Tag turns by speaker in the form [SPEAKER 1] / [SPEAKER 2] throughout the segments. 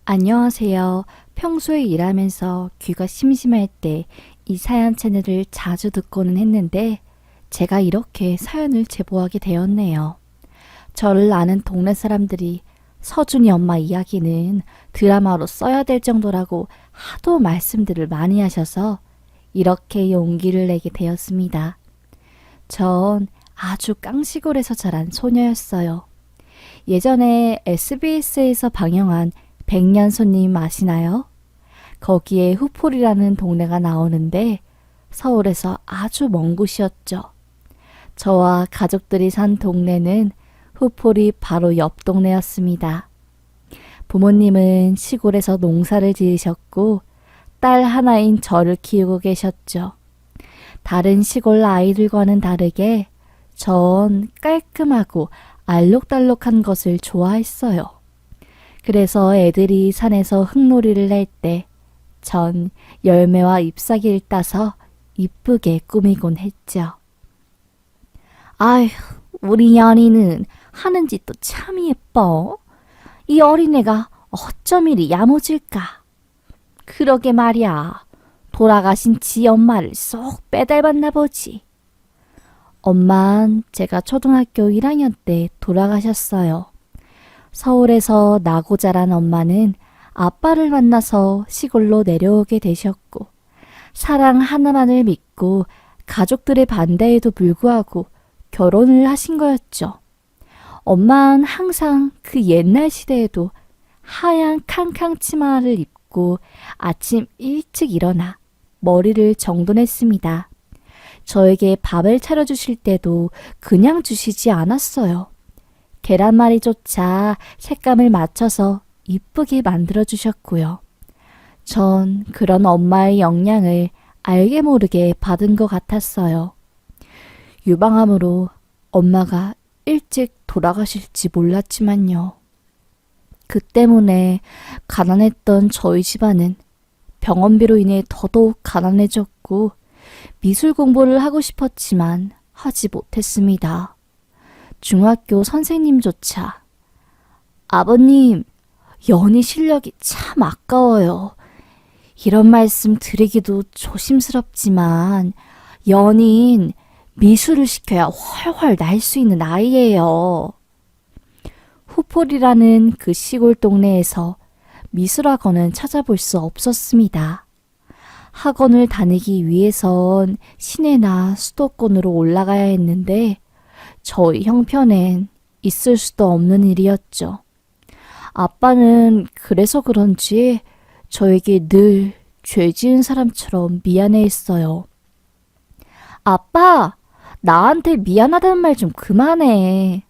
[SPEAKER 1] 안녕하세요. 평소에 일하면서 귀가 심심할 때 이 사연 채널을 자주 듣고는 했는데 제가 이렇게 사연을 제보하게 되었네요. 저를 아는 동네 사람들이 서준이 엄마 이야기는 드라마로 써야 될 정도라고 하도 말씀들을 많이 하셔서 이렇게 용기를 내게 되었습니다. 전 아주 깡시골에서 자란 소녀였어요. 예전에 SBS에서 방영한 백년손님 아시나요? 거기에 후폴이라는 동네가 나오는데 서울에서 아주 먼 곳이었죠. 저와 가족들이 산 동네는 후폴이 바로 옆 동네였습니다. 부모님은 시골에서 농사를 지으셨고 딸 하나인 저를 키우고 계셨죠. 다른 시골 아이들과는 다르게 전 깔끔하고 알록달록한 것을 좋아했어요. 그래서 애들이 산에서 흙놀이를 할 때 전 열매와 잎사귀를 따서 이쁘게 꾸미곤 했죠. 아휴, 우리 연희는 하는 짓도 참 예뻐. 이 어린애가 어쩜 이리 야무질까. 그러게 말이야. 돌아가신 지 엄마를 쏙 빼닮았나 보지. 엄만 제가 초등학교 1학년 때 돌아가셨어요. 서울에서 나고 자란 엄마는 아빠를 만나서 시골로 내려오게 되셨고 사랑 하나만을 믿고 가족들의 반대에도 불구하고 결혼을 하신 거였죠. 엄마는 항상 그 옛날 시대에도 하얀 캉캉 치마를 입고 아침 일찍 일어나 머리를 정돈했습니다. 저에게 밥을 차려주실 때도 그냥 주시지 않았어요. 계란말이조차 색감을 맞춰서 이쁘게 만들어주셨고요. 전 그런 엄마의 영향을 알게 모르게 받은 것 같았어요. 유방암으로 엄마가 일찍 돌아가실지 몰랐지만요. 그 때문에 가난했던 저희 집안은 병원비로 인해 더더욱 가난해졌고 미술 공부를 하고 싶었지만 하지 못했습니다. 중학교 선생님조차 아버님, 연희 실력이 참 아까워요. 이런 말씀 드리기도 조심스럽지만 연희는 미술을 시켜야 훨훨 날 수 있는 아이예요. 후폴이라는 그 시골 동네에서 미술학원은 찾아볼 수 없었습니다. 학원을 다니기 위해선 시내나 수도권으로 올라가야 했는데 저희 형편엔 있을 수도 없는 일이었죠. 아빠는 그래서 그런지 저에게 늘 죄 지은 사람처럼 미안해했어요. 아빠, 나한테 미안하다는 말 좀 그만해.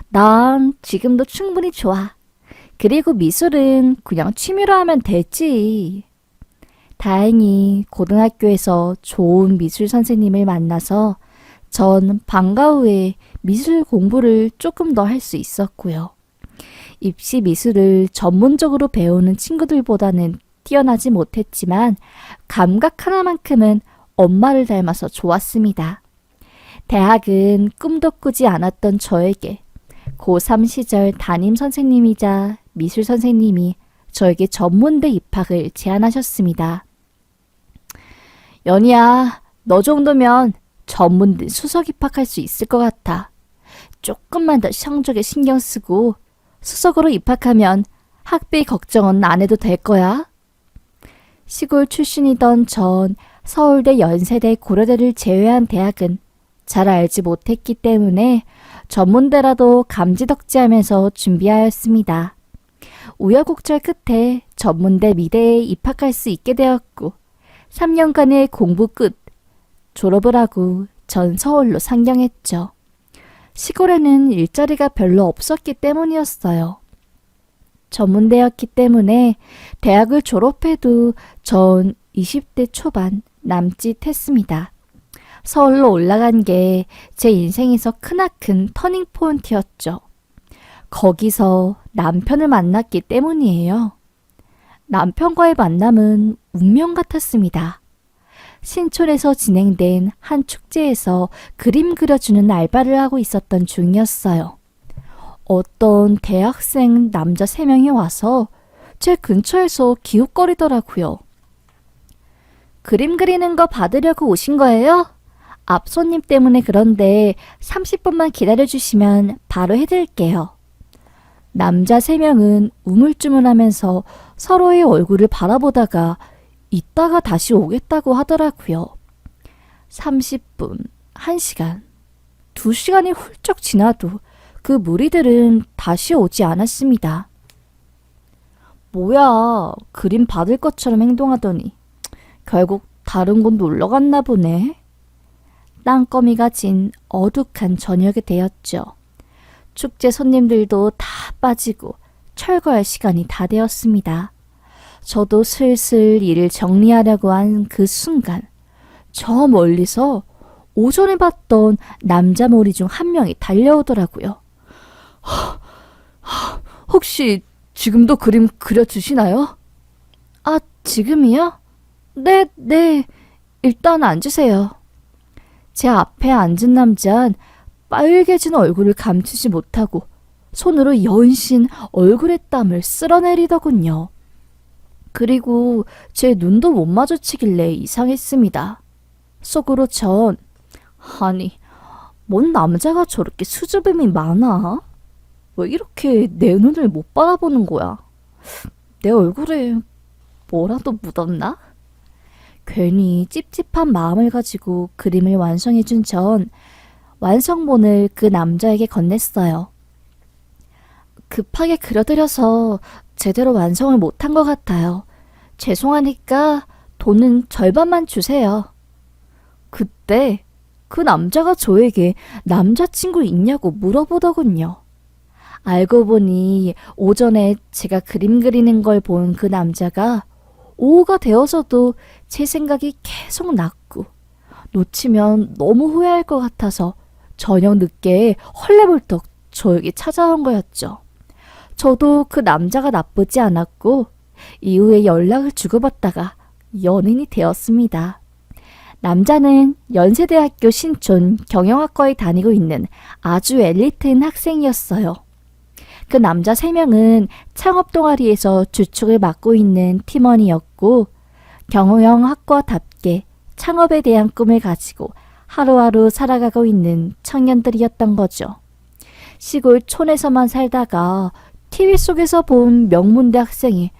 [SPEAKER 1] 난 지금도 충분히 좋아. 그리고 미술은 그냥 취미로 하면 되지. 다행히 고등학교에서 좋은 미술 선생님을 만나서 전 방과 후에 미술 공부를 조금 더 할 수 있었고요. 입시 미술을 전문적으로 배우는 친구들보다는 뛰어나지 못했지만 감각 하나만큼은 엄마를 닮아서 좋았습니다. 대학은 꿈도 꾸지 않았던 저에게 고3 시절 담임 선생님이자 미술 선생님이 저에게 전문대 입학을 제안하셨습니다. 연희야, 너 정도면 전문대 수석 입학할 수 있을 것 같아. 조금만 더 성적에 신경 쓰고 수석으로 입학하면 학비 걱정은 안 해도 될 거야. 시골 출신이던 전 서울대, 연세대, 고려대를 제외한 대학은 잘 알지 못했기 때문에 전문대라도 감지덕지하면서 준비하였습니다. 우여곡절 끝에 전문대 미대에 입학할 수 있게 되었고 3년간의 공부 끝 졸업을 하고 전 서울로 상경했죠. 시골에는 일자리가 별로 없었기 때문이었어요. 전문대였기 때문에 대학을 졸업해도 전 20대 초반 남짓했습니다. 서울로 올라간 게 제 인생에서 크나큰 터닝 포인트였죠. 거기서 남편을 만났기 때문이에요. 남편과의 만남은 운명 같았습니다. 신촌에서 진행된 한 축제에서 그림 그려주는 알바를 하고 있었던 중이었어요. 어떤 대학생 남자 3명이 와서 제 근처에서 기웃거리더라고요. 그림 그리는 거 받으려고 오신 거예요? 앞 손님 때문에 그런데 30분만 기다려주시면 바로 해드릴게요. 남자 3명은 우물쭈물하면서 서로의 얼굴을 바라보다가 이따가 다시 오겠다고 하더라고요. 30분, 1시간, 2시간이 훌쩍 지나도 그 무리들은 다시 오지 않았습니다. 뭐야, 그림 받을 것처럼 행동하더니 결국 다른 곳 놀러 갔나 보네. 땅거미가 진 어둑한 저녁이 되었죠. 축제 손님들도 다 빠지고 철거할 시간이 다 되었습니다. 저도 슬슬 일을 정리하려고 한 그 순간 저 멀리서 오전에 봤던 남자 머리 중 한 명이 달려오더라고요. 혹시 지금도 그림 그려주시나요? 아, 지금이요? 네. 일단 앉으세요. 제 앞에 앉은 남자는 빨개진 얼굴을 감추지 못하고 손으로 연신 얼굴의 땀을 쓸어내리더군요. 그리고 제 눈도 못 마주치길래 이상했습니다. 속으로 전 아니, 뭔 남자가 저렇게 수줍음이 많아? 왜 이렇게 내 눈을 못 바라보는 거야? 내 얼굴에 뭐라도 묻었나? 괜히 찝찝한 마음을 가지고 그림을 완성해준 전 완성본을 그 남자에게 건넸어요. 급하게 그려드려서 제대로 완성을 못한 것 같아요. 죄송하니까 돈은 절반만 주세요. 그때 그 남자가 저에게 남자친구 있냐고 물어보더군요. 알고 보니 오전에 제가 그림 그리는 걸 본 그 남자가 오후가 되어서도 제 생각이 계속 났고 놓치면 너무 후회할 것 같아서 저녁 늦게 헐레벌떡 저에게 찾아온 거였죠. 저도 그 남자가 나쁘지 않았고 이후에 연락을 주고받다가 연인이 되었습니다. 남자는 연세대학교 신촌 경영학과에 다니고 있는 아주 엘리트인 학생이었어요. 그 남자 3명은 창업 동아리에서 주축을 맡고 있는 팀원이었고 경영학과답게 창업에 대한 꿈을 가지고 하루하루 살아가고 있는 청년들이었던 거죠. 시골 촌에서만 살다가 TV 속에서 본 명문대 학생이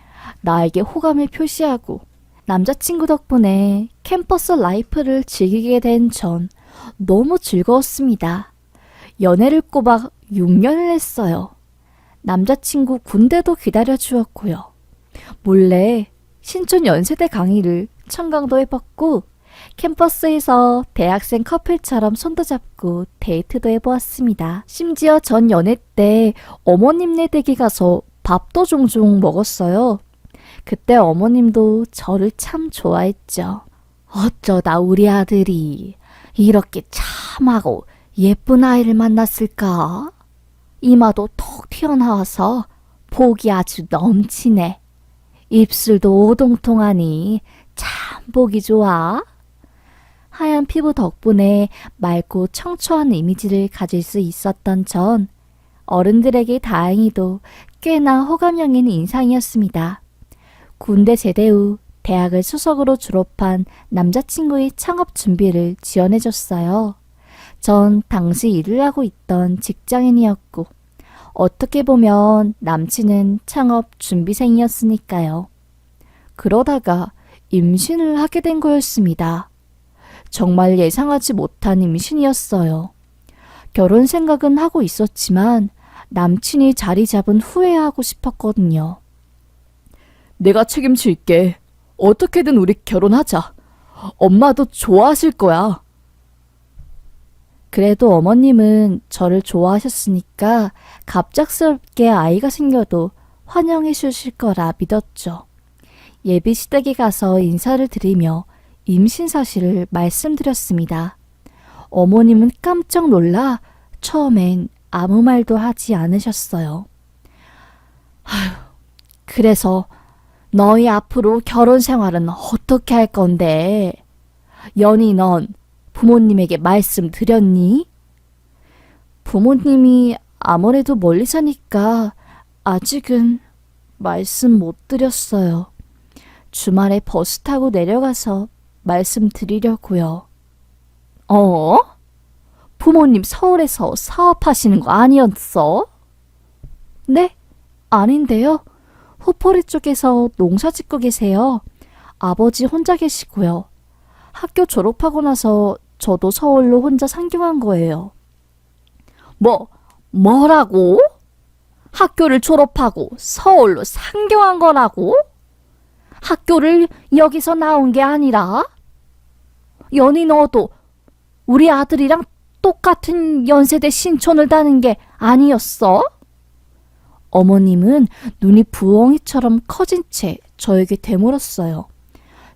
[SPEAKER 1] 나에게 호감을 표시하고 남자친구 덕분에 캠퍼스 라이프를 즐기게 된 전 너무 즐거웠습니다. 연애를 꼬박 6년을 했어요. 남자친구 군대도 기다려주었고요. 몰래 신촌 연세대 강의를 청강도에 받고 캠퍼스에서 대학생 커플처럼 손도 잡고 데이트도 해보았습니다. 심지어 전 연애 때 어머님네 댁에 가서 밥도 종종 먹었어요. 그때 어머님도 저를 참 좋아했죠. 어쩌다 우리 아들이 이렇게 참하고 예쁜 아이를 만났을까? 이마도 톡 튀어나와서 복이 아주 넘치네. 입술도 오동통하니 참 보기 좋아. 하얀 피부 덕분에 맑고 청초한 이미지를 가질 수 있었던 전 어른들에게 다행히도 꽤나 호감형인 인상이었습니다. 군대 제대 후 대학을 수석으로 졸업한 남자친구의 창업 준비를 지원해줬어요. 전 당시 일을 하고 있던 직장인이었고 어떻게 보면 남친은 창업 준비생이었으니까요. 그러다가 임신을 하게 된 거였습니다. 정말 예상하지 못한 임신이었어요. 결혼 생각은 하고 있었지만 남친이 자리 잡은 후에 하고 싶었거든요. 내가 책임질게. 어떻게든 우리 결혼하자. 엄마도 좋아하실 거야. 그래도 어머님은 저를 좋아하셨으니까 갑작스럽게 아이가 생겨도 환영해 주실 거라 믿었죠. 예비 시댁에 가서 인사를 드리며 임신 사실을 말씀드렸습니다. 어머님은 깜짝 놀라 처음엔 아무 말도 하지 않으셨어요. 그래서 너희 앞으로 결혼 생활은 어떻게 할 건데? 연희 넌 부모님에게 말씀드렸니? 부모님이 아무래도 멀리 사니까 아직은 말씀 못 드렸어요. 주말에 버스 타고 내려가서 말씀드리려고요. 어? 부모님 서울에서 사업하시는 거 아니었어? 네? 아닌데요. 후포리 쪽에서 농사 짓고 계세요. 아버지 혼자 계시고요. 학교 졸업하고 나서 저도 서울로 혼자 상경한 거예요. 뭐라고? 학교를 졸업하고 서울로 상경한 거라고? 학교를 여기서 나온 게 아니라? 연희 너도 우리 아들이랑 똑같은 연세대 신촌을 다닌 게 아니었어? 어머님은 눈이 부엉이처럼 커진 채 저에게 되물었어요.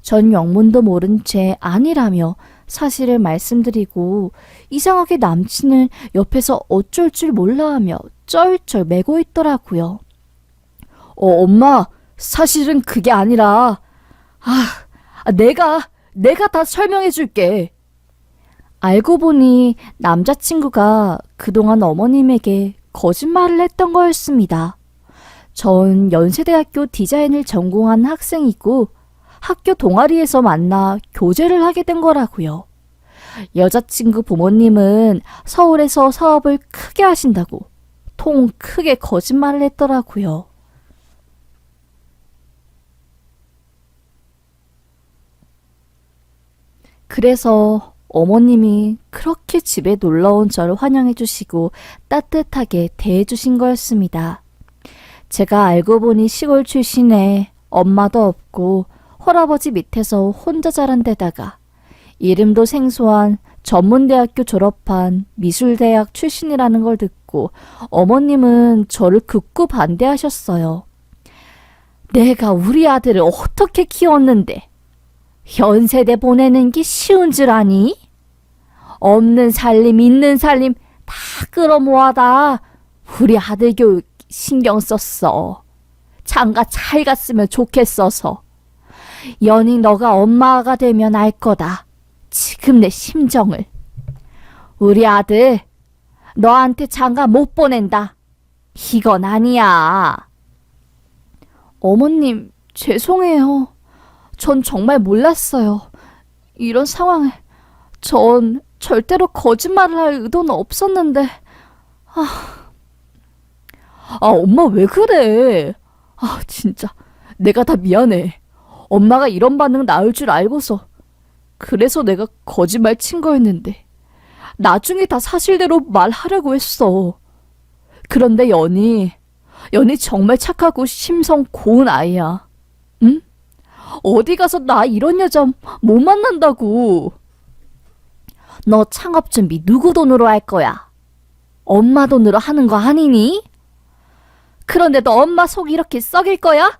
[SPEAKER 1] 전 영문도 모른 채 아니라며 사실을 말씀드리고 이상하게 남친은 옆에서 어쩔 줄 몰라하며 쩔쩔 매고 있더라고요. 엄마, 사실은 그게 아니라 내가 다 설명해 줄게. 알고 보니 남자친구가 그동안 어머님에게 거짓말을 했던 거였습니다. 전 연세대학교 디자인을 전공한 학생이고 학교 동아리에서 만나 교제를 하게 된 거라고요. 여자친구 부모님은 서울에서 사업을 크게 하신다고 통 크게 거짓말을 했더라고요. 그래서 어머님이 그렇게 집에 놀러온 저를 환영해 주시고 따뜻하게 대해 주신 거였습니다. 제가 알고 보니 시골 출신에 엄마도 없고 할아버지 밑에서 혼자 자란 데다가 이름도 생소한 전문대학교 졸업한 미술대학 출신이라는 걸 듣고 어머님은 저를 극구 반대하셨어요. 내가 우리 아들을 어떻게 키웠는데 연세대 보내는 게 쉬운 줄 아니? 없는 살림 있는 살림 다 끌어모아다 우리 아들 교육 신경 썼어. 장가 잘 갔으면 좋겠어서. 연희 너가 엄마가 되면 알 거다. 지금 내 심정을. 우리 아들 너한테 장가 못 보낸다. 이건 아니야. 어머님 죄송해요. 전 정말 몰랐어요. 이런 상황에 전 절대로 거짓말을 할 의도는 없었는데. 엄마 왜 그래? 진짜 내가 다 미안해. 엄마가 이런 반응 나올 줄 알고서 그래서 내가 거짓말 친 거였는데 나중에 다 사실대로 말하려고 했어. 그런데 연희 정말 착하고 심성 고운 아이야. 응? 어디 가서 나 이런 여자 못 만난다고. 너 창업 준비 누구 돈으로 할 거야? 엄마 돈으로 하는 거 아니니? 그런데 너 엄마 속 이렇게 썩일 거야?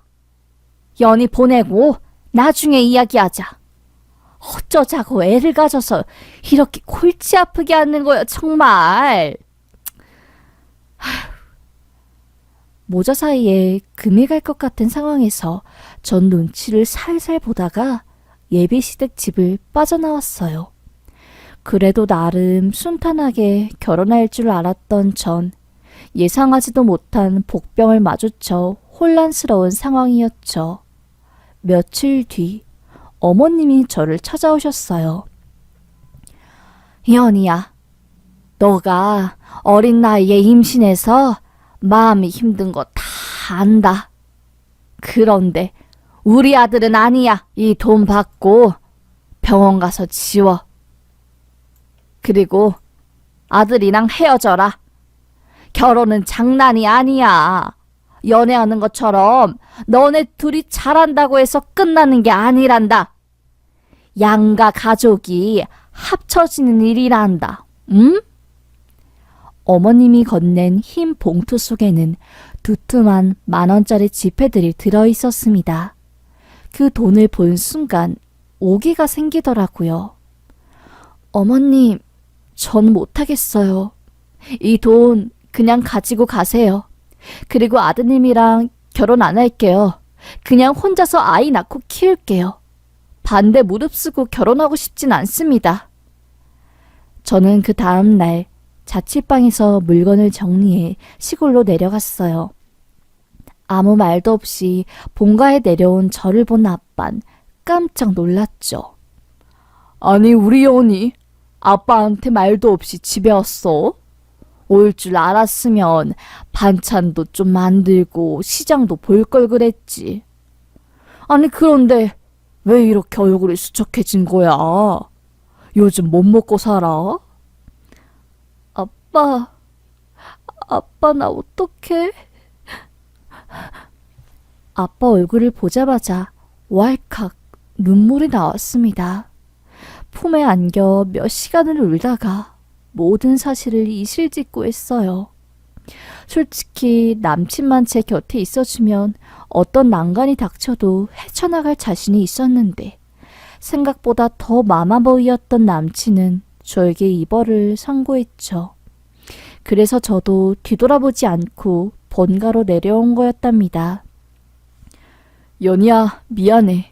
[SPEAKER 1] 연희 보내고 나중에 이야기하자. 어쩌자고 애를 가져서 이렇게 골치 아프게 하는 거야 정말. 모자 사이에 금이 갈 것 같은 상황에서 전 눈치를 살살 보다가 예비시댁 집을 빠져나왔어요. 그래도 나름 순탄하게 결혼할 줄 알았던 전 예상하지도 못한 복병을 마주쳐 혼란스러운 상황이었죠. 며칠 뒤 어머님이 저를 찾아오셨어요. 연희야, 너가 어린 나이에 임신해서 마음이 힘든 거 다 안다. 그런데 우리 아들은 아니야. 이 돈 받고 병원 가서 지워. 그리고 아들이랑 헤어져라. 결혼은 장난이 아니야. 연애하는 것처럼 너네 둘이 잘한다고 해서 끝나는 게 아니란다. 양가 가족이 합쳐지는 일이란다. 응? 어머님이 건넨 흰 봉투 속에는 두툼한 10,000원짜리 지폐들이 들어있었습니다. 그 돈을 본 순간 오기가 생기더라고요. 어머님, 전 못하겠어요. 이 돈 그냥 가지고 가세요. 그리고 아드님이랑 결혼 안 할게요. 그냥 혼자서 아이 낳고 키울게요. 반대 무릅쓰고 결혼하고 싶진 않습니다. 저는 그 다음 날 자취방에서 물건을 정리해 시골로 내려갔어요. 아무 말도 없이 본가에 내려온 저를 본 아빤 깜짝 놀랐죠. 아니, 우리 연이 아빠한테 말도 없이 집에 왔어? 올 줄 알았으면 반찬도 좀 만들고 시장도 볼 걸 그랬지. 아니, 그런데 왜 이렇게 얼굴이 수척해진 거야? 요즘 못 먹고 살아? 아빠 나 어떡해? 아빠 얼굴을 보자마자 왈칵 눈물이 나왔습니다. 품에 안겨 몇 시간을 울다가 모든 사실을 이실직고 했어요. 솔직히 남친만 제 곁에 있어주면 어떤 난간이 닥쳐도 헤쳐나갈 자신이 있었는데 생각보다 더 마마보이였던 남친은 저에게 이별을 선고했죠. 그래서 저도 뒤돌아보지 않고 본가로 내려온 거였답니다. 연희야, 미안해.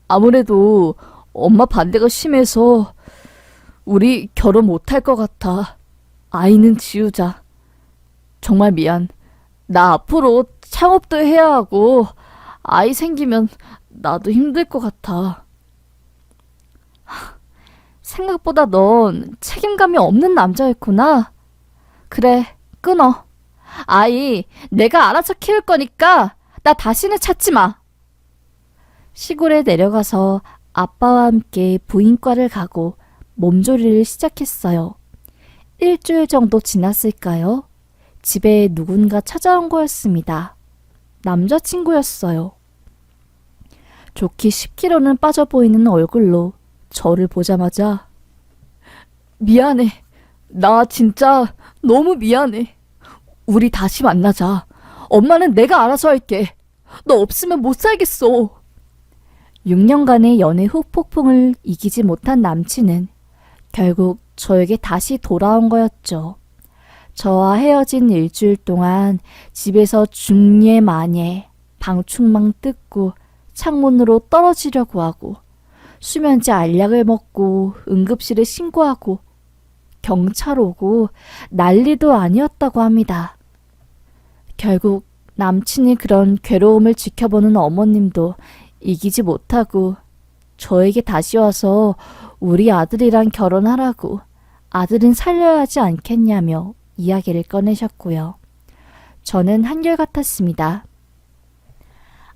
[SPEAKER 1] 아무래도 엄마 반대가 심해서 우리 결혼 못할 것 같아. 아이는 지우자. 정말 미안. 나 앞으로 창업도 해야 하고 아이 생기면 나도 힘들 것 같아. 생각보다 넌 책임감이 없는 남자였구나. 그래, 끊어. 아이 내가 알아서 키울 거니까 나 다시는 찾지 마. 시골에 내려가서 아빠와 함께 부인과를 가고 몸조리를 시작했어요. 일주일 정도 지났을까요? 집에 누군가 찾아온 거였습니다. 남자친구였어요. 좋기 10kg는 빠져 보이는 얼굴로 저를 보자마자 미안해. 나 진짜 너무 미안해. 우리 다시 만나자. 엄마는 내가 알아서 할게. 너 없으면 못 살겠어. 6년간의 연애 후폭풍을 이기지 못한 남친은 결국 저에게 다시 돌아온 거였죠. 저와 헤어진 일주일 동안 집에서 중예마예 방충망 뜯고 창문으로 떨어지려고 하고 수면제 알약을 먹고 응급실에 신고하고 경찰 오고 난리도 아니었다고 합니다. 결국 남친이 그런 괴로움을 지켜보는 어머님도 이기지 못하고 저에게 다시 와서 우리 아들이랑 결혼하라고 아들은 살려야 하지 않겠냐며 이야기를 꺼내셨고요. 저는 한결같았습니다.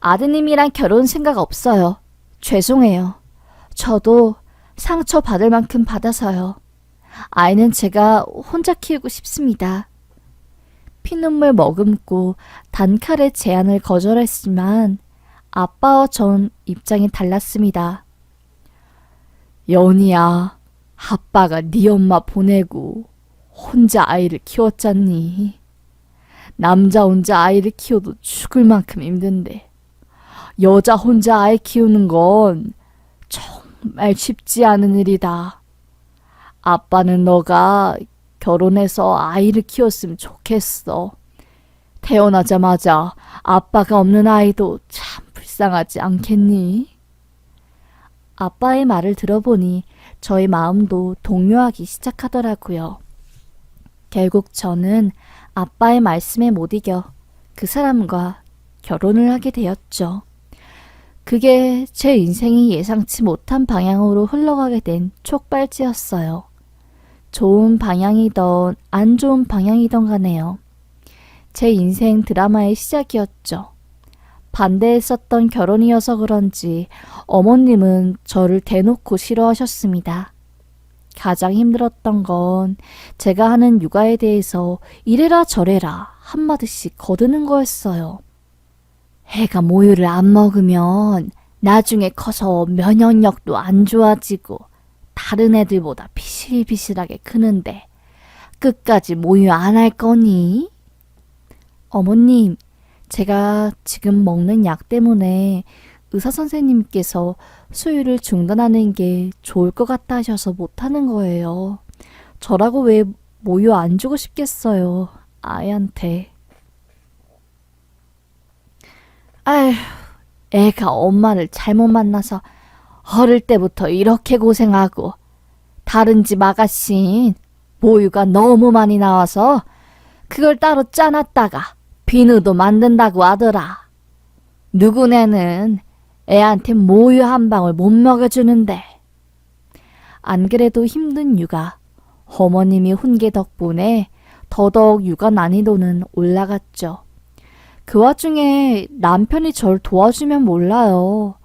[SPEAKER 1] 아드님이랑 결혼 생각 없어요. 죄송해요. 저도 상처 받을 만큼 받아서요. 아이는 제가 혼자 키우고 싶습니다. 피눈물 머금고 단칼에 제안을 거절했지만 아빠와 전 입장이 달랐습니다. 연희야, 아빠가 네 엄마 보내고 혼자 아이를 키웠잖니. 남자 혼자 아이를 키워도 죽을 만큼 힘든데 여자 혼자 아이 키우는 건 정말 쉽지 않은 일이다. 아빠는 너가 결혼해서 아이를 키웠으면 좋겠어. 태어나자마자 아빠가 없는 아이도 참 불쌍하지 않겠니? 아빠의 말을 들어보니 저의 마음도 동요하기 시작하더라고요. 결국 저는 아빠의 말씀에 못 이겨 그 사람과 결혼을 하게 되었죠. 그게 제 인생이 예상치 못한 방향으로 흘러가게 된 촉발제였어요. 좋은 방향이던 안 좋은 방향이던 간에요. 제 인생 드라마의 시작이었죠. 반대했었던 결혼이어서 그런지 어머님은 저를 대놓고 싫어하셨습니다. 가장 힘들었던 건 제가 하는 육아에 대해서 이래라 저래라 한마디씩 거드는 거였어요. 애가 모유를 안 먹으면 나중에 커서 면역력도 안 좋아지고 다른 애들보다 비실비실하게 크는데 끝까지 모유 안 할 거니? 어머님, 제가 지금 먹는 약 때문에 의사 선생님께서 수유를 중단하는 게 좋을 것 같다 하셔서 못하는 거예요. 저라고 왜 모유 안 주고 싶겠어요, 아이한테. 아휴, 애가 엄마를 잘못 만나서 어릴 때부터 이렇게 고생하고 다른 집 아가씨는 모유가 너무 많이 나와서 그걸 따로 짜놨다가 비누도 만든다고 하더라. 누구네는 애한테 모유 한 방울 못 먹여주는데. 안 그래도 힘든 육아, 어머님이 훈계 덕분에 더더욱 육아 난이도는 올라갔죠. 그 와중에 남편이 절 도와주면 몰라요.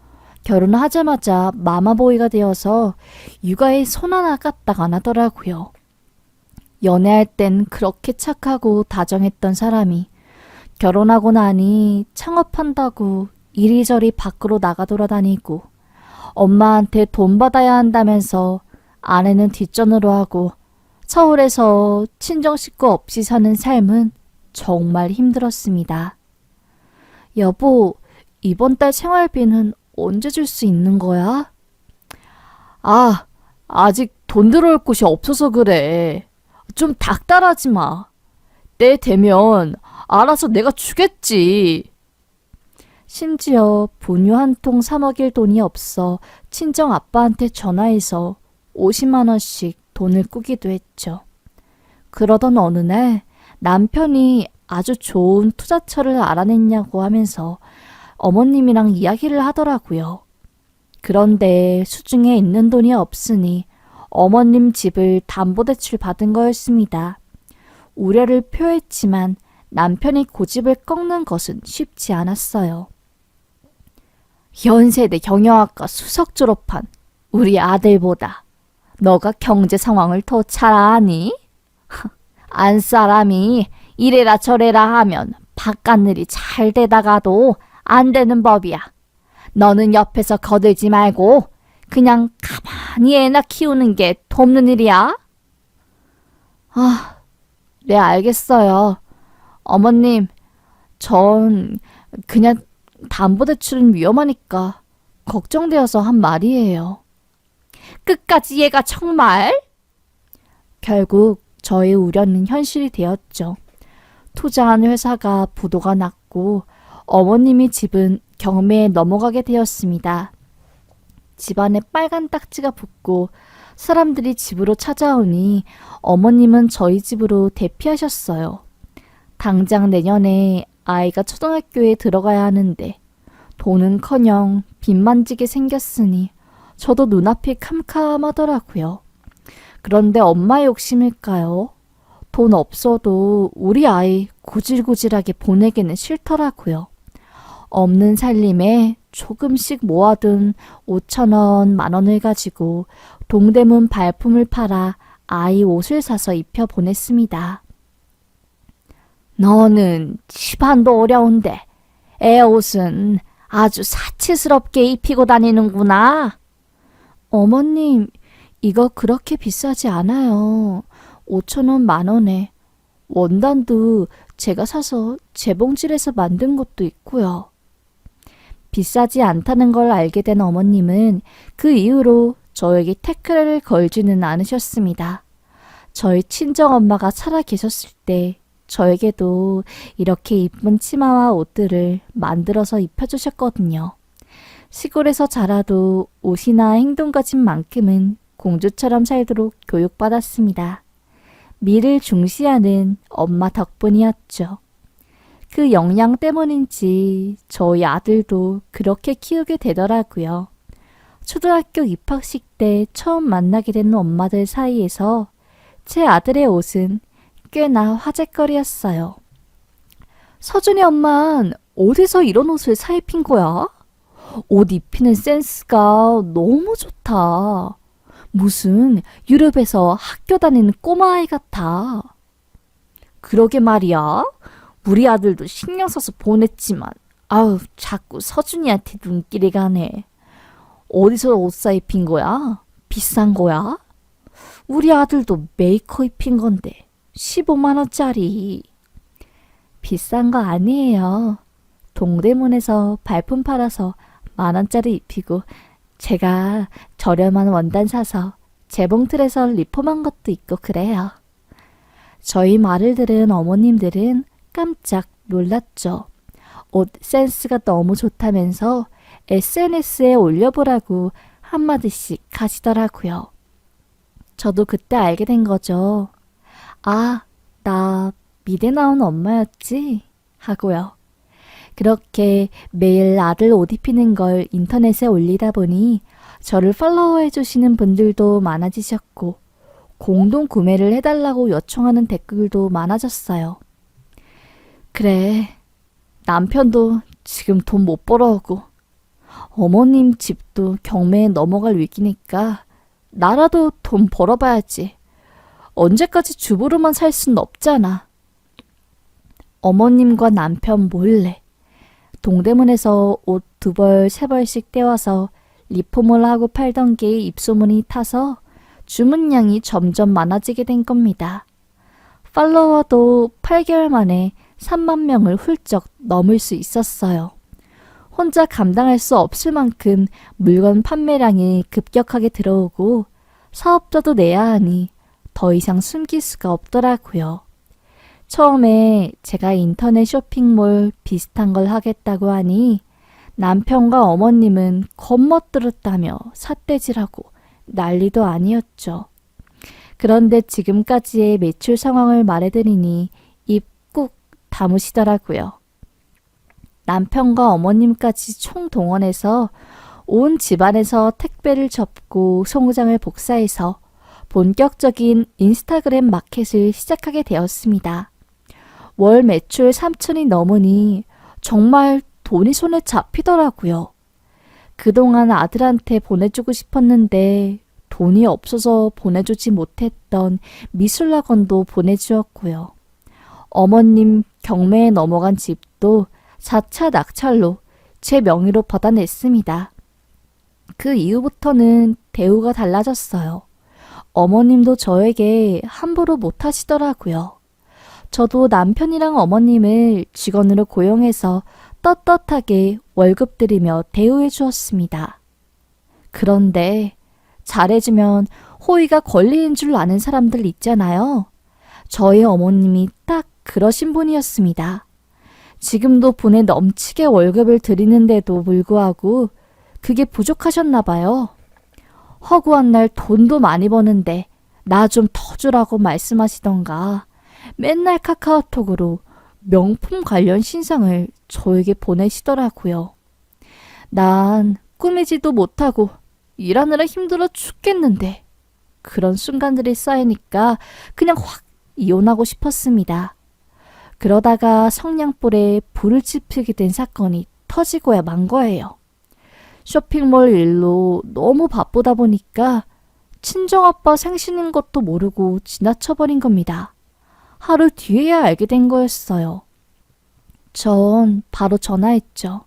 [SPEAKER 1] 결혼하자마자 마마보이가 되어서 육아에 손 하나 까딱 안 하더라고요. 연애할 땐 그렇게 착하고 다정했던 사람이 결혼하고 나니 창업한다고 이리저리 밖으로 나가 돌아다니고 엄마한테 돈 받아야 한다면서 아내는 뒷전으로 하고 서울에서 친정 식구 없이 사는 삶은 정말 힘들었습니다. 여보, 이번 달 생활비는 언제 줄 수 있는 거야? 아, 아직 돈 들어올 곳이 없어서 그래. 좀 닥달하지 마. 때 되면 알아서 내가 주겠지. 심지어 분유 한 통 사 먹일 돈이 없어 친정 아빠한테 전화해서 50만 원씩 돈을 꾸기도 했죠. 그러던 어느 날 남편이 아주 좋은 투자처를 알아냈냐고 하면서 어머님이랑 이야기를 하더라고요. 그런데 수중에 있는 돈이 없으니 어머님 집을 담보대출 받은 거였습니다. 우려를 표했지만 남편이 고집을 꺾는 것은 쉽지 않았어요. 현세대 경영학과 수석 졸업한 우리 아들보다 너가 경제 상황을 더 잘 아니? 안 사람이 이래라 저래라 하면 바깥일이 잘 되다가도 안 되는 법이야. 너는 옆에서 거들지 말고 그냥 가만히 애나 키우는 게 돕는 일이야. 아, 네, 알겠어요. 어머님, 전 그냥 담보대출은 위험하니까 걱정되어서 한 말이에요. 끝까지 얘가 정말? 결국 저의 우려는 현실이 되었죠. 투자한 회사가 부도가 났고 어머님이 집은 경매에 넘어가게 되었습니다. 집안에 빨간 딱지가 붙고 사람들이 집으로 찾아오니 어머님은 저희 집으로 대피하셨어요. 당장 내년에 아이가 초등학교에 들어가야 하는데 돈은커녕 빚만 지게 생겼으니 저도 눈앞이 캄캄하더라고요. 그런데 엄마의 욕심일까요? 돈 없어도 우리 아이 구질구질하게 보내기는 싫더라고요. 없는 살림에 조금씩 모아둔 5,000원, 10,000원을 가지고 동대문 발품을 팔아 아이 옷을 사서 입혀 보냈습니다. 너는 집안도 어려운데 애 옷은 아주 사치스럽게 입히고 다니는구나. 어머님, 이거 그렇게 비싸지 않아요. 5,000원, 10,000원에. 원단도 제가 사서 재봉질해서 만든 것도 있고요. 비싸지 않다는 걸 알게 된 어머님은 그 이후로 저에게 태클을 걸지는 않으셨습니다. 저희 친정엄마가 살아 계셨을 때 저에게도 이렇게 이쁜 치마와 옷들을 만들어서 입혀주셨거든요. 시골에서 자라도 옷이나 행동가짐만큼은 공주처럼 살도록 교육받았습니다. 미를 중시하는 엄마 덕분이었죠. 그 영양 때문인지 저희 아들도 그렇게 키우게 되더라고요. 초등학교 입학식 때 처음 만나게 된 엄마들 사이에서 제 아들의 옷은 꽤나 화제거리였어요. 서준이 엄만 어디서 이런 옷을 사 입힌 거야? 옷 입히는 센스가 너무 좋다. 무슨 유럽에서 학교 다니는 꼬마아이 같아. 그러게 말이야. 우리 아들도 신경 써서 보냈지만 아우 자꾸 서준이한테 눈길이 가네. 어디서 옷 사 입힌 거야? 비싼 거야? 우리 아들도 메이커 입힌 건데 15만 원짜리. 비싼 거 아니에요. 동대문에서 발품 팔아서 10,000원짜리 입히고 제가 저렴한 원단 사서 재봉틀에서 리폼한 것도 있고 그래요. 저희 말을 들은 어머님들은 깜짝 놀랐죠. 옷 센스가 너무 좋다면서 SNS에 올려보라고 한마디씩 하시더라고요. 저도 그때 알게 된 거죠. 아, 나 미대 나온 엄마였지? 하고요. 그렇게 매일 아들 옷 입히는 걸 인터넷에 올리다 보니 저를 팔로우해 주시는 분들도 많아지셨고 공동 구매를 해달라고 요청하는 댓글도 많아졌어요. 그래, 남편도 지금 돈 못 벌어오고 어머님 집도 경매에 넘어갈 위기니까 나라도 돈 벌어봐야지. 언제까지 주부로만 살 순 없잖아. 어머님과 남편 몰래 동대문에서 옷 2벌, 3벌씩 떼와서 리폼을 하고 팔던 게 입소문이 타서 주문량이 점점 많아지게 된 겁니다. 팔로워도 8개월 만에 3만 명을 훌쩍 넘을 수 있었어요. 혼자 감당할 수 없을 만큼 물건 판매량이 급격하게 들어오고 사업자도 내야 하니 더 이상 숨길 수가 없더라고요. 처음에 제가 인터넷 쇼핑몰 비슷한 걸 하겠다고 하니 남편과 어머님은 겁먹들었다며 삿대질하고 난리도 아니었죠. 그런데 지금까지의 매출 상황을 말해드리니 입 꾹 다무시더라고요. 남편과 어머님까지 총동원해서 온 집안에서 택배를 접고 송장을 복사해서 본격적인 인스타그램 마켓을 시작하게 되었습니다. 월 매출 3천이 넘으니 정말 돈이 손에 잡히더라고요. 그동안 아들한테 보내주고 싶었는데 돈이 없어서 보내주지 못했던 미술학원도 보내주었고요. 어머님 경매에 넘어간 집도 4차 낙찰로 제 명의로 받아냈습니다. 그 이후부터는 대우가 달라졌어요. 어머님도 저에게 함부로 못하시더라고요. 저도 남편이랑 어머님을 직원으로 고용해서 떳떳하게 월급 드리며 대우해 주었습니다. 그런데 잘해주면 호의가 권리인 줄 아는 사람들 있잖아요. 저희 어머님이 딱 그러신 분이었습니다. 지금도 분에 넘치게 월급을 드리는데도 불구하고 그게 부족하셨나 봐요. 허구한 날 돈도 많이 버는데 나 좀 더 주라고 말씀하시던가 맨날 카카오톡으로 명품 관련 신상을 저에게 보내시더라고요. 난 꾸미지도 못하고 일하느라 힘들어 죽겠는데 그런 순간들이 쌓이니까 그냥 확 이혼하고 싶었습니다. 그러다가 성냥불에 불을 지피게 된 사건이 터지고야 만 거예요. 쇼핑몰 일로 너무 바쁘다 보니까 친정아빠 생신인 것도 모르고 지나쳐버린 겁니다. 하루 뒤에야 알게 된 거였어요. 전 바로 전화했죠.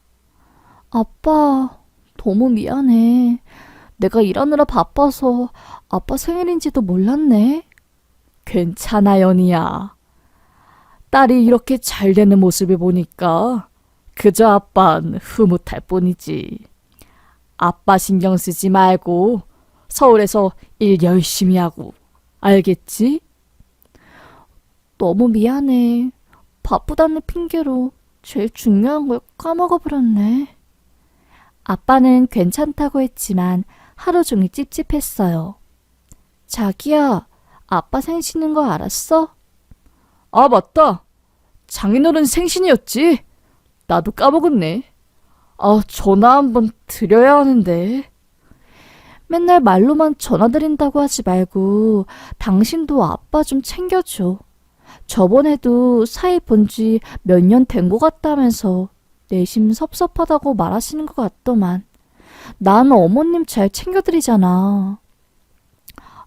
[SPEAKER 1] 아빠, 너무 미안해. 내가 일하느라 바빠서 아빠 생일인지도 몰랐네. 괜찮아, 연희야. 딸이 이렇게 잘 되는 모습을 보니까 그저 아빠는 흐뭇할 뿐이지. 아빠 신경 쓰지 말고 서울에서 일 열심히 하고, 알겠지? 너무 미안해. 바쁘다는 핑계로 제일 중요한 걸 까먹어버렸네. 아빠는 괜찮다고 했지만 하루 종일 찝찝했어요. 자기야, 아빠 생신인 거 알았어? 아, 맞다. 장인어른 생신이었지. 나도 까먹었네. 아, 전화 한번 드려야 하는데. 맨날 말로만 전화드린다고 하지 말고 당신도 아빠 좀 챙겨줘. 저번에도 사이 본지 몇 년 된 것 같다면서 내심 섭섭하다고 말하시는 것 같더만. 난 어머님 잘 챙겨드리잖아.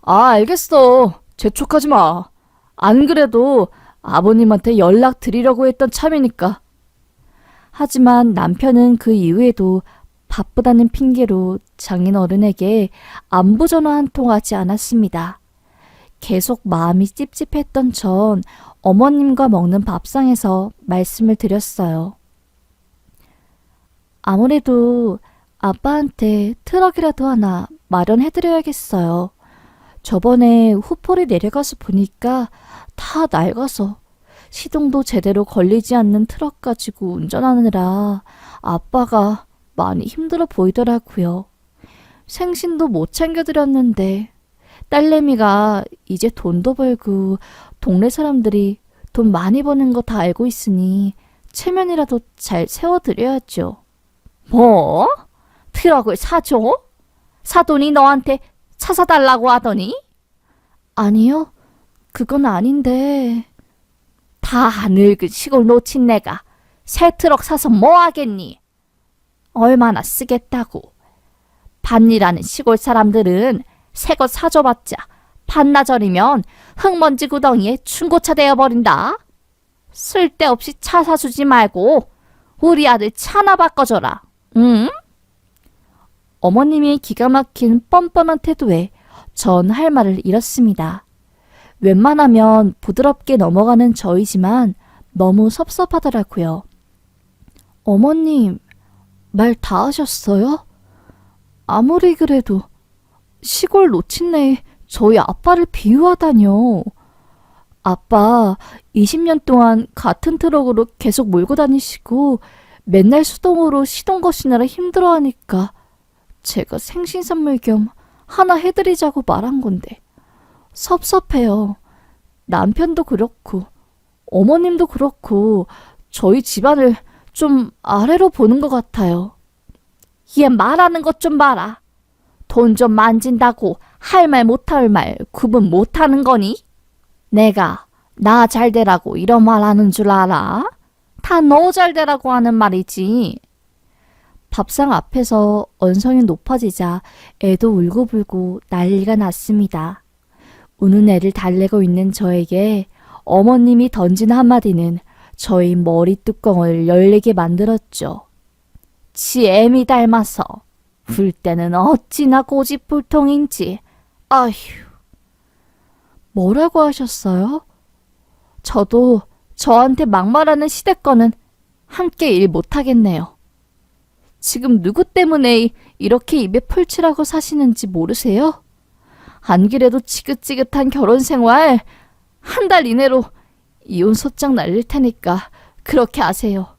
[SPEAKER 1] 아, 알겠어. 재촉하지 마. 안 그래도 아버님한테 연락 드리려고 했던 참이니까. 하지만 남편은 그 이후에도 바쁘다는 핑계로 장인어른에게 안부 전화 한 통 하지 않았습니다. 계속 마음이 찝찝했던 전 어머님과 먹는 밥상에서 말씀을 드렸어요. 아무래도 아빠한테 트럭이라도 하나 마련해드려야겠어요. 저번에 후폴이 내려가서 보니까 다 낡아서 시동도 제대로 걸리지 않는 트럭 가지고 운전하느라 아빠가 많이 힘들어 보이더라고요. 생신도 못 챙겨드렸는데 딸내미가 이제 돈도 벌고 동네 사람들이 돈 많이 버는 거 다 알고 있으니 체면이라도 잘 세워드려야죠. 뭐? 트럭을 사줘? 사돈이 너한테 차 사달라고 하더니? 아니요, 그건 아닌데. 다 늙은 시골 놓친 내가 새 트럭 사서 뭐 하겠니? 얼마나 쓰겠다고. 반일하는 시골 사람들은 새 것 사줘봤자 반나절이면 흙먼지 구덩이에 중고차 되어버린다. 쓸데없이 차 사주지 말고 우리 아들 차나 바꿔줘라. 응? 어머님이 기가 막힌 뻔뻔한 태도에 전 할 말을 잃었습니다. 웬만하면 부드럽게 넘어가는 저이지만 너무 섭섭하더라고요. 어머님, 말 다 하셨어요? 아무리 그래도 시골 노친네에 저희 아빠를 비유하다뇨. 아빠 20년 동안 같은 트럭으로 계속 몰고 다니시고 맨날 수동으로 시동 거시느라 힘들어하니까 제가 생신 선물 겸 하나 해드리자고 말한 건데 섭섭해요. 남편도 그렇고 어머님도 그렇고 저희 집안을 좀 아래로 보는 것 같아요. 얘 말하는 것 좀 봐라. 돈 좀 만진다고 할 말 못할 말 구분 못하는 거니? 내가 나 잘되라고 이런 말 하는 줄 알아? 다 너 잘되라고 하는 말이지. 밥상 앞에서 언성이 높아지자 애도 울고불고 난리가 났습니다. 우는 애를 달래고 있는 저에게 어머님이 던진 한마디는 저희 머리 뚜껑을 열리게 만들었죠. 지 애미 닮아서 울 때는 어찌나 고집불통인지. 아휴. 뭐라고 하셨어요? 저도 저한테 막말하는 시댁거는 함께 일 못하겠네요. 지금 누구 때문에 이렇게 입에 풀칠하고 사시는지 모르세요? 안 그래도 지긋지긋한 결혼 생활 한 달 이내로 이혼 소장 날릴 테니까 그렇게 하세요.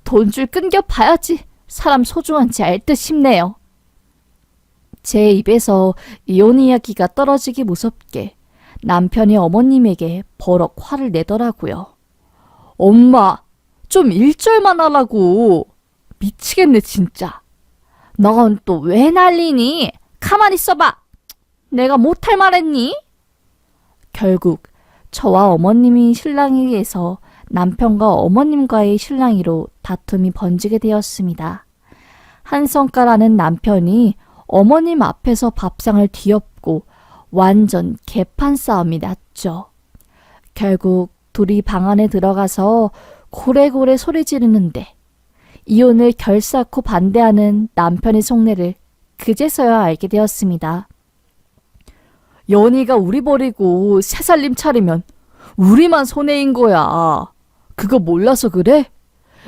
[SPEAKER 1] 돈줄 끊겨 봐야지 사람 소중한지 알 듯 싶네요. 제 입에서 이혼 이야기가 떨어지기 무섭게 남편이 어머님에게 버럭 화를 내더라고요. 엄마, 좀 일절만 하라고. 미치겠네 진짜. 넌 또 왜 난리니? 가만히 있어봐. 내가 못할 말했니? 결국 저와 어머님이 실랑이에서 남편과 어머님과의 실랑이로 다툼이 번지게 되었습니다. 한성가라는 남편이 어머님 앞에서 밥상을 뒤엎고 완전 개판 싸움이 났죠. 결국 둘이 방 안에 들어가서 고래고래 소리 지르는데 이혼을 결사코 반대하는 남편의 속내를 그제서야 알게 되었습니다. 연희가 우리 버리고 새 살림 차리면 우리만 손해인 거야. 그거 몰라서 그래?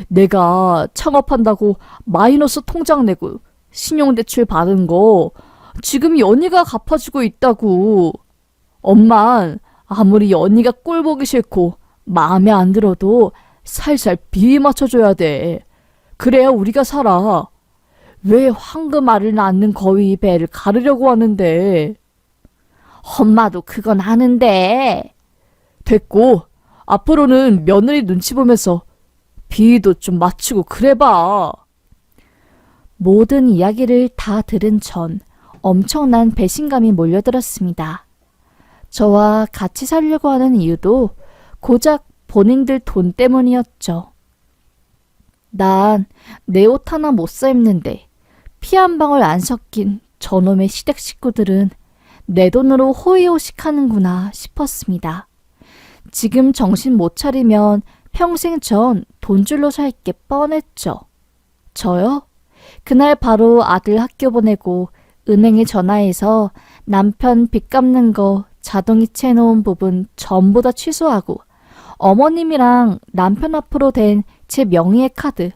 [SPEAKER 1] 내가 창업한다고 마이너스 통장 내고 신용대출 받은 거 지금 연희가 갚아주고 있다고. 엄만 아무리 연희가 꼴 보기 싫고 마음에 안 들어도 살살 비위 맞춰줘야 돼. 그래야 우리가 살아. 왜 황금알을 낳는 거위 배를 가르려고 하는데. 엄마도 그건 아는데. 됐고 앞으로는 며느리 눈치 보면서 비위도 좀 맞추고 그래봐. 모든 이야기를 다 들은 전 엄청난 배신감이 몰려들었습니다. 저와 같이 살려고 하는 이유도 고작 본인들 돈 때문이었죠. 난 내 옷 하나 못 사 입는데 피 한 방울 안 섞인 저놈의 시댁 식구들은 내 돈으로 호의호식하는구나 싶었습니다. 지금 정신 못 차리면 평생 전 돈줄로 살 게 뻔했죠. 저요? 그날 바로 아들 학교 보내고 은행에 전화해서 남편 빚 갚는 거 자동이체 해놓은 부분 전부 다 취소하고 어머님이랑 남편 앞으로 된 제 명의의 카드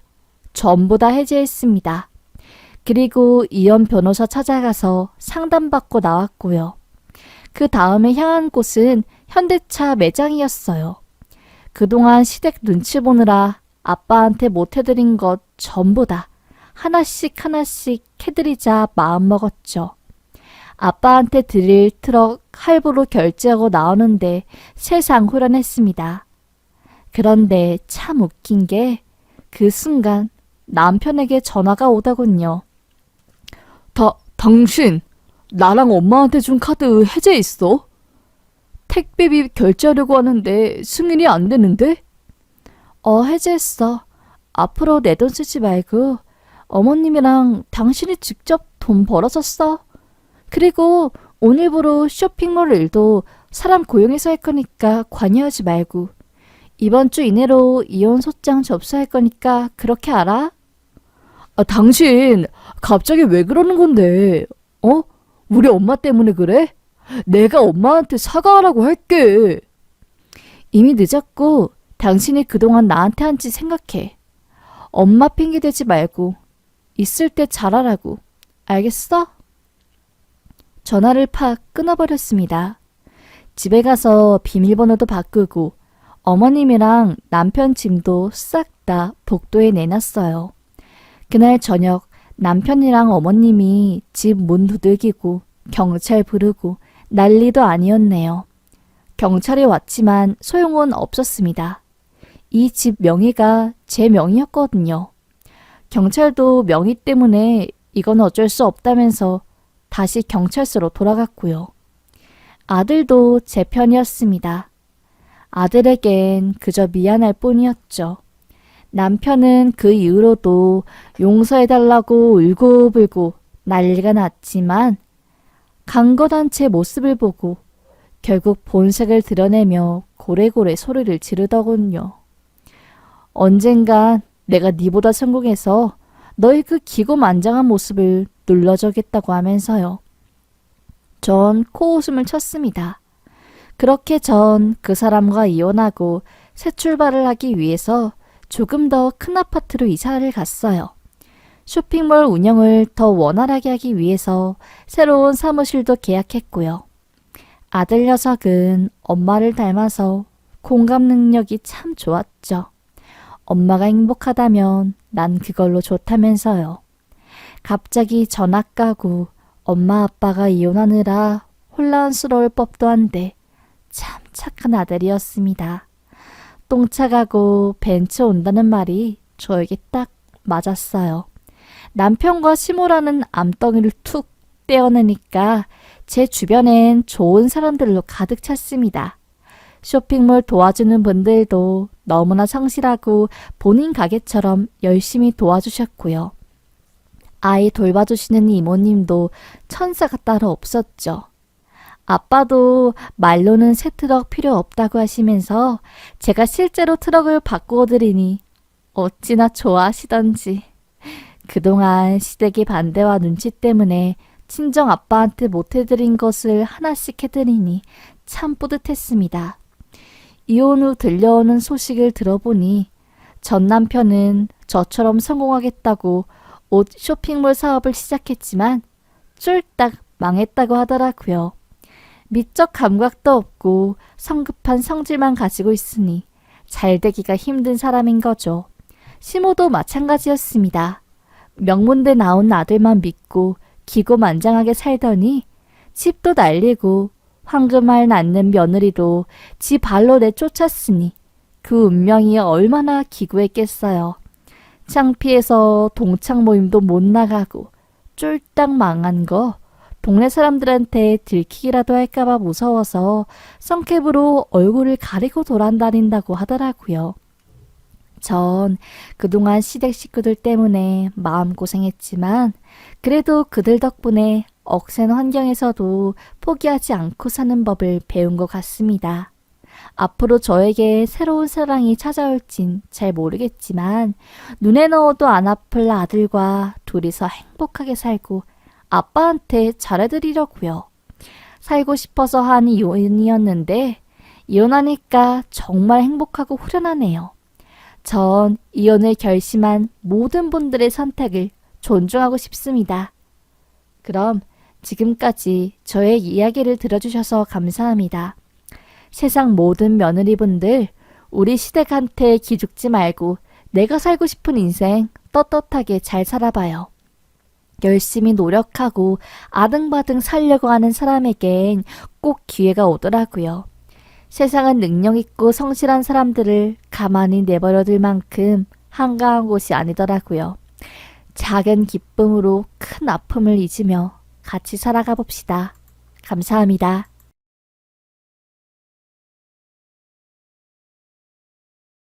[SPEAKER 1] 전부 다 해지했습니다. 그리고 이혼 변호사 찾아가서 상담받고 나왔고요. 그 다음에 향한 곳은 현대차 매장이었어요. 그동안 시댁 눈치 보느라 아빠한테 못 해드린 것 전부 다 하나씩 하나씩 해드리자 마음먹었죠. 아빠한테 드릴 트럭 할부로 결제하고 나오는데 세상 후련했습니다. 그런데 참 웃긴 게 그 순간 남편에게 전화가 오더군요. 당신 나랑 엄마한테 준 카드 해지했어? 택배비 결제하려고 하는데 승인이 안 되는데? 해지했어. 앞으로 내 돈 쓰지 말고 어머님이랑 당신이 직접 돈 벌어서 써. 그리고 오늘부로 쇼핑몰 일도 사람 고용해서 할 거니까 관여하지 말고 이번 주 이내로 이혼 소장 접수할 거니까 그렇게 알아? 당신 갑자기 왜 그러는 건데? 우리 엄마 때문에 그래? 내가 엄마한테 사과하라고 할게. 이미 늦었고 당신이 그동안 나한테 한 짓 생각해. 엄마 핑계 대지 말고 있을 때 잘하라고. 알겠어? 전화를 팍 끊어버렸습니다. 집에 가서 비밀번호도 바꾸고 어머님이랑 남편 짐도 싹 다 복도에 내놨어요. 그날 저녁 남편이랑 어머님이 집 문 두들기고 경찰 부르고 난리도 아니었네요. 경찰이 왔지만 소용은 없었습니다. 이 집 명의가 제 명의였거든요. 경찰도 명의 때문에 이건 어쩔 수 없다면서 다시 경찰서로 돌아갔고요. 아들도 제 편이었습니다. 아들에겐 그저 미안할 뿐이었죠. 남편은 그 이후로도 용서해달라고 울고불고 난리가 났지만 강건한 제 모습을 보고 결국 본색을 드러내며 고래고래 소리를 지르더군요. 언젠간 내가 네보다 성공해서 너의 그 기고만장한 모습을 눌러주겠다고 하면서요. 전 코웃음을 쳤습니다. 그렇게 전 그 사람과 이혼하고 새 출발을 하기 위해서 조금 더 큰 아파트로 이사를 갔어요. 쇼핑몰 운영을 더 원활하게 하기 위해서 새로운 사무실도 계약했고요. 아들 녀석은 엄마를 닮아서 공감 능력이 참 좋았죠. 엄마가 행복하다면 난 그걸로 좋다면서요. 갑자기 전화 까고 엄마 아빠가 이혼하느라 혼란스러울 법도 한데 참 착한 아들이었습니다. 똥차 가고 벤츠 온다는 말이 저에게 딱 맞았어요. 남편과 시모라는 암덩이를 툭 떼어내니까 제 주변엔 좋은 사람들로 가득 찼습니다. 쇼핑몰 도와주는 분들도 너무나 성실하고 본인 가게처럼 열심히 도와주셨고요. 아이 돌봐주시는 이모님도 천사가 따로 없었죠. 아빠도 말로는 새 트럭 필요 없다고 하시면서 제가 실제로 트럭을 바꾸어 드리니 어찌나 좋아하시던지. 그동안 시댁의 반대와 눈치 때문에 친정 아빠한테 못해드린 것을 하나씩 해드리니 참 뿌듯했습니다. 이혼 후 들려오는 소식을 들어보니 전 남편은 저처럼 성공하겠다고 옷 쇼핑몰 사업을 시작했지만 쫄딱 망했다고 하더라고요. 미적 감각도 없고 성급한 성질만 가지고 있으니 잘 되기가 힘든 사람인 거죠. 시모도 마찬가지였습니다. 명문대 나온 아들만 믿고 기고만장하게 살더니 집도 날리고 황금알 낳는 며느리도 지 발로 내쫓았으니 그 운명이 얼마나 기구했겠어요. 창피해서 동창 모임도 못 나가고 쫄딱 망한 거 동네 사람들한테 들키기라도 할까봐 무서워서 선캡으로 얼굴을 가리고 돌아다닌다고 하더라고요. 전 그동안 시댁 식구들 때문에 마음고생했지만 그래도 그들 덕분에 억센 환경에서도 포기하지 않고 사는 법을 배운 것 같습니다. 앞으로 저에게 새로운 사랑이 찾아올진 잘 모르겠지만 눈에 넣어도 안 아플 아들과 둘이서 행복하게 살고 아빠한테 잘해드리려고요. 살고 싶어서 한 이혼이었는데 이혼하니까 정말 행복하고 후련하네요. 전 이혼을 결심한 모든 분들의 선택을 존중하고 싶습니다. 그럼 지금까지 저의 이야기를 들어주셔서 감사합니다. 세상 모든 며느리분들, 우리 시댁한테 기죽지 말고 내가 살고 싶은 인생 떳떳하게 잘 살아봐요. 열심히 노력하고 아등바등 살려고 하는 사람에겐 꼭 기회가 오더라고요. 세상은 능력 있고 성실한 사람들을 가만히 내버려둘 만큼 한가한 곳이 아니더라고요. 작은 기쁨으로 큰 아픔을 잊으며 같이 살아가 봅시다. 감사합니다.